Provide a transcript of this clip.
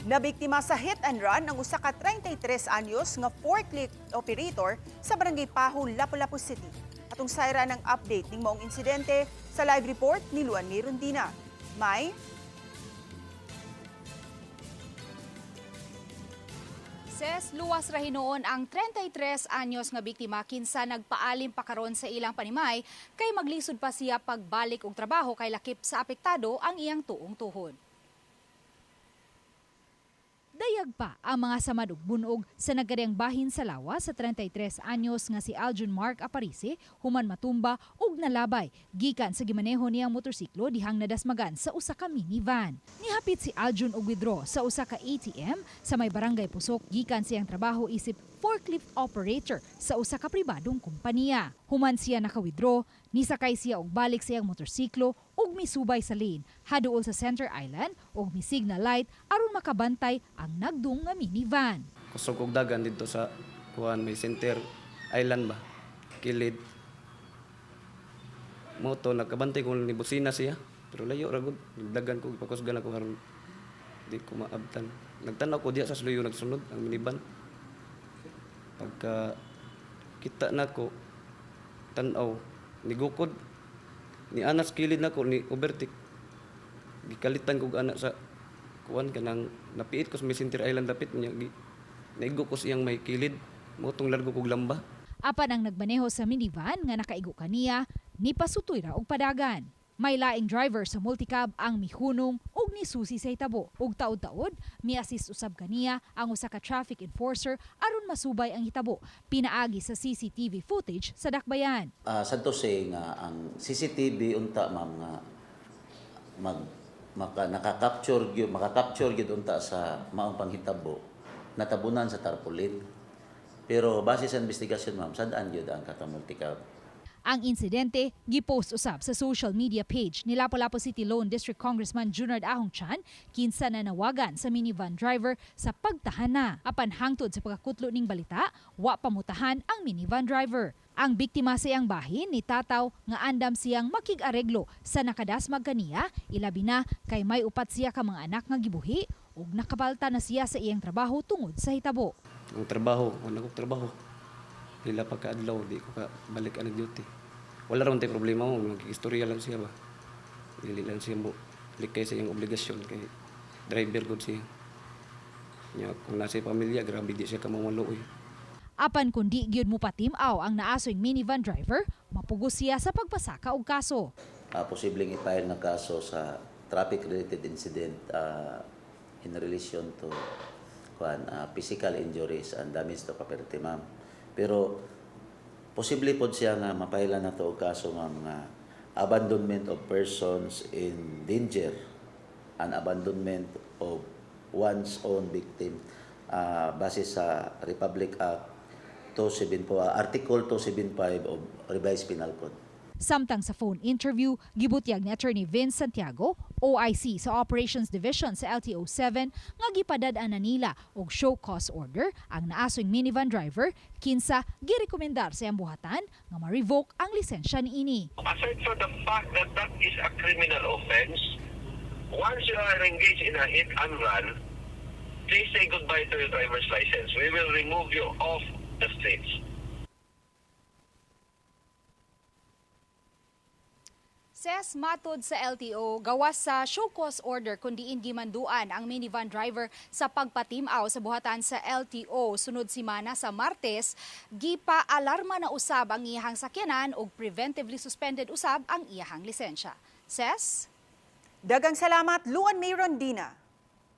Nabiktima sa hit and run ang usa ka 33 anyos nga forklift operator sa Barangay Pahon, Lapu-Lapu City. Atong sayra ng update ning maong insidente sa live report ni Luan Mirondina. May luwas ra hinoon ang 33 anyos nga biktima kinsa nagpaalim pa karon sa ilang panimay kay maglisod pa siya pagbalik og trabaho kay lakip sa apektado ang iyang tuong tuhod. Dayag pa ang mga samad ug bunog sa nagkadiyang bahin sa lawas sa 33 anyos nga si Aljun Mark Aparici human matumba ug nalabay gikan sa gimaneho niyang motorsiklo dihang nadasmagan sa usa ka minivan. Nihapit si Aljun og withdraw sa usa ka ATM sa may barangay Pusok gikan siyang trabaho isip forklift operator sa usa ka pribadong kompanya. Human siya naka-withdraw, nisakay siya og balik sa iyang motorsiklo ug misubay sa lane haduol sa Center Island ug mi-signal light aron makabantay ang nagdung nga minivan. Kusog og dagan dito sa may Center Island ba, kilid. Moto nakabantay ko ni busina siya, pero layo ra gud. Dagan ko ipakusgan ako karon di ko maabtan. Nagtanaw ko diya sa sluyo nagsunod ang minivan. Pagka kita nako tan-aw ni gukod ni anas kilid nako ni overtake. Gikalitan ko anak sa kuan kanang napiit ko sa Center Island dapit niya naigo ko siyang may kilid motong largo kog lamba. Apan ang nagmaneho sa minivan nga nakaigo kaniya ni pasutoy ra og padagan. May laing driver sa multicab ang mihunong ug nisusi sa hitabo ug taod-taod mi-assist usab kaniya ang usa ka traffic enforcer aron masubay ang hitabo pinaagi sa CCTV footage sa dakbayan. Sadto say nga ang CCTV unta ma'am nga makaka-capture gyud unta sa maong panghitabo natabunan sa tarpaulin. Pero base sa investigasyon ma'am sad-an gyud ang multicab. Ang insidente gipost usab sa social media page ni Lapu-Lapu City Lone District Congressman Junard Ahong Chan kinsa nanawagan sa minivan driver sa pagtahana. Apan hangtod sa pagkakutlo ning balita, wa pamutahan ang minivan driver. Ang biktima sa iyang bahin ni Tataw nga andam siyang makig-areglo sa nakadasmag kaniya, ilabi na kay may upat siya ka mga anak nga gibuhi ug nakapalta na siya sa iyang trabaho tungod sa hitabo. Ang trabaho, trabaho. Pila pa kaadlaw, di ko ka balik ang duty. Wala ron tayo problema mo, mag-istorya lang siya ba. Dili lang siya mo, likay sa iyang obligasyon kay driver good siya. Kung nasa pamilya, grabe di siya kamawaluoy. Apan kundi gyud mo patimaw ang naasoy minivan driver, mapugos siya sa pagpasaka og kaso. Posibleng i-file na kaso sa traffic-related incident in relation to physical injuries and damage to property ma'am. Pero posible po siya nga mapailan na to og kaso nga mga abandonment of persons in danger and abandonment of one's own victim base sa Republic Act 274, Article 275 of Revised Penal Code. Samtang sa phone interview, gibutyag ni Attorney Vince Santiago, OIC sa Operations Division sa LTO-7 nga gipadad-an na nila og show cause order ang naasoy minivan driver kinsa girekomendar sa iyang buhatan nga ma-revoke ang lisensya niini. Aside for the fact that that is a criminal offense, once you are engaged in a hit and run, please say goodbye to your driver's license. We will remove you off the streets. Matod sa LTO, gawas sa show cause order kundi gimanduan ang minivan driver sa pagpatimaw sa buhatan sa LTO sunod simana sa Martes, gipa-alarma na usab ang iyahang sakyanan ug preventively suspended usab ang iyahang lisensya. dagang salamat Luan Mirondina.